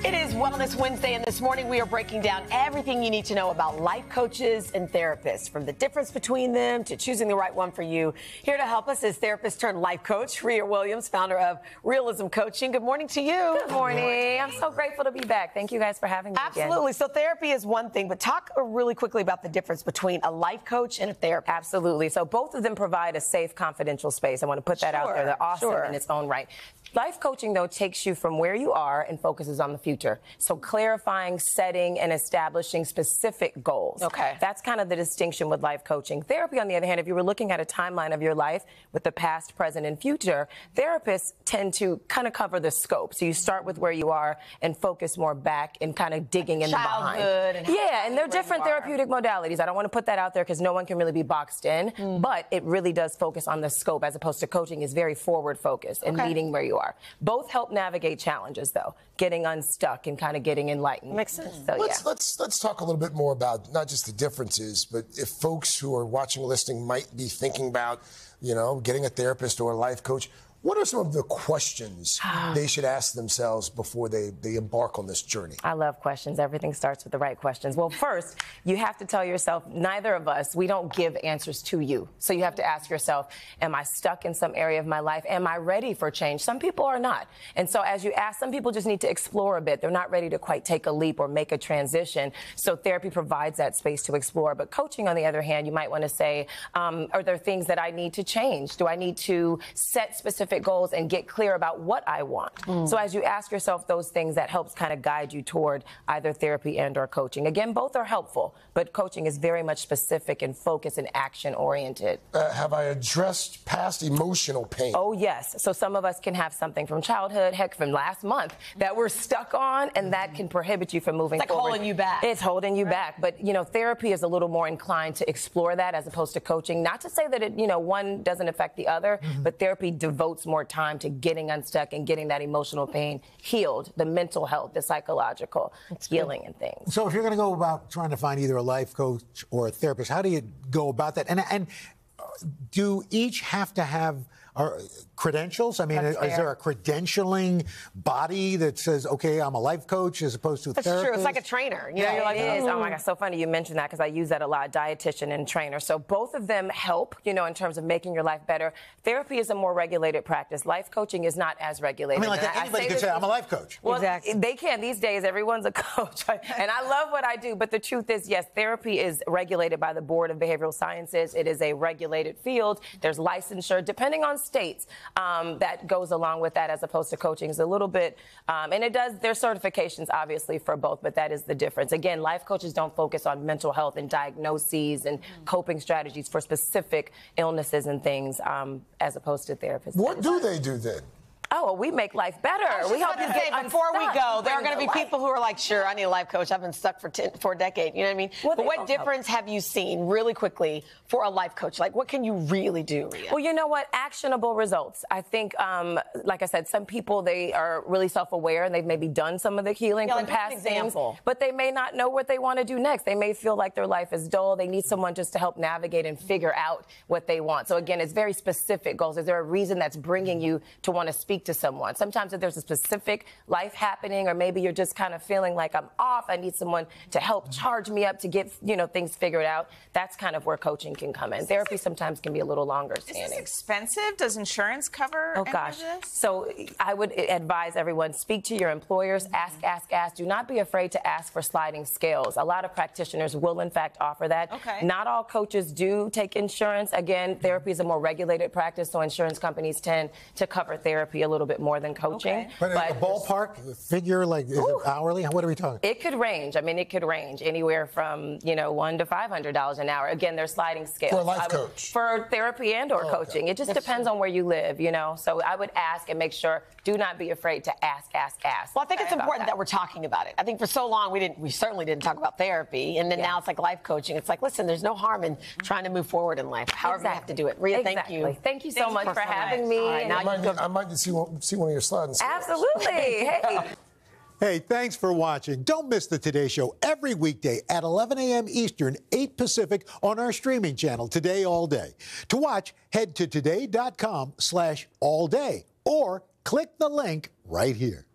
It is Wellness Wednesday, and this morning we are breaking down everything you need to know about life coaches and therapists, from the difference between them to choosing the right one for you. Here to help us is therapist turned life coach, Rhea Williams, founder of Rhealism Coaching. Good morning to you. Good morning. I'm so grateful to be back. Thank you guys for having me Absolutely. again. So therapy is one thing, but talk really quickly about the difference between a life coach and a therapist. Absolutely. So both of them provide a safe, confidential space. I want to put that out there. They're awesome in its own right. Life coaching, though, takes you from where you are and focuses on the future. So clarifying, setting, and establishing specific goals. Okay. That's kind of the distinction with life coaching. Therapy, on the other hand, if you were looking at a timeline of your life with the past, present, and future, therapists tend to kind of cover the scope. So you start with where you are and focus more back and kind of digging in the behind. And they're different therapeutic modalities. I don't want to put that out there because no one can really be boxed in, but it really does focus on the scope, as opposed to coaching is very forward focused and meeting where you are. Both help navigate challenges, though, getting unstuck and kind of getting enlightened. Makes sense. So, let's talk a little bit more about not just the differences, but if folks who are watching or listening might be thinking about, getting a therapist or a life coach. What are some of the questions they should ask themselves before they embark on this journey? I love questions. Everything starts with the right questions. Well, first, you have to tell yourself, neither of us, we don't give answers to you. So you have to ask yourself, am I stuck in some area of my life? Am I ready for change? Some people are not. And so as you ask, some people just need to explore a bit. They're not ready to quite take a leap or make a transition. So therapy provides that space to explore. But coaching, on the other hand, you might want to say, are there things that I need to change? Do I need to set specific goals and get clear about what I want? So as you ask yourself those things, that helps kind of guide you toward either therapy and or coaching. Again, both are helpful, but coaching is very much specific and focused and action oriented. Have I addressed past emotional pain? Oh, yes. So some of us can have something from childhood, heck, from last month that we're stuck on, and that can prohibit you from moving forward. It's like holding you back. It's holding you back. But, therapy is a little more inclined to explore that as opposed to coaching. Not to say that it, one doesn't affect the other, but therapy devotes more time to getting unstuck and getting that emotional pain healed, the mental health, the psychological healing and things. So if you're going to go about trying to find either a life coach or a therapist, how do you go about that? And do each have to have credentials? I mean, is there a credentialing body that says, okay, I'm a life coach as opposed to a therapist? That's true. It's like a trainer. You're like, it is. Oh, my God, so funny you mentioned that because I use that a lot, dietitian and trainer. So both of them help, in terms of making your life better. Therapy is a more regulated practice. Life coaching is not as regulated. I mean, anybody can say, I'm a life coach. Well, exactly. They can. These days, everyone's a coach. And I love what I do. But the truth is, yes, therapy is regulated by the Board of Behavioral Sciences. It is a regulated field. There's licensure, depending on states, that goes along with that, as opposed to coaching is a little bit, and there's certifications obviously for both, but that is the difference. Again, life coaches don't focus on mental health and diagnoses and coping strategies for specific illnesses and things, as opposed to therapists. What do they do then? Oh, well, we make life better. We help you get before we go, there are going to be life. people who are like, sure, I need a life coach. I've been stuck for a decade. You know what I mean? Well, but what difference have you seen really quickly for a life coach? Like, what can you really do, Rhea? Well, you know what? Actionable results. I think, like I said, some people, they are really self-aware and they've maybe done some of the healing from past things, but they may not know what they want to do next. They may feel like their life is dull. They need someone just to help navigate and figure out what they want. So again, it's very specific goals. Is there a reason that's bringing you to want to speak to someone? Sometimes if there's a specific life happening, or maybe you're just kind of feeling like I'm off, I need someone to help charge me up to get, things figured out. That's kind of where coaching can come in. Therapy sometimes can be a little longer standing. Is this expensive? Does insurance cover any of this? So I would advise everyone, speak to your employers, ask. Do not be afraid to ask for sliding scales. A lot of practitioners will, in fact, offer that. Not all coaches do take insurance. Again, therapy is a more regulated practice, so insurance companies tend to cover therapy a little bit more than coaching. But a ballpark figure, like, is it hourly? What are we talking? It could range. I mean, it could range anywhere from, $100 to $500 an hour. Again, there's sliding scales. For a life coach? For therapy and or coaching. It just depends on where you live, So I would ask and make sure, do not be afraid to ask. Well, I think it's important that we're talking about it. I think for so long, we certainly didn't talk about therapy. And then now it's like life coaching. It's like, listen, there's no harm in trying to move forward in life. However you have to do it. Rhea, thank you. Thank you so much for having me. Right, now I might see one of your slides. Absolutely. Hey. Hey, thanks for watching. Don't miss the Today Show every weekday at 11 a.m. Eastern, 8 Pacific on our streaming channel, Today All Day. To watch, head to today.com/allday or click the link right here.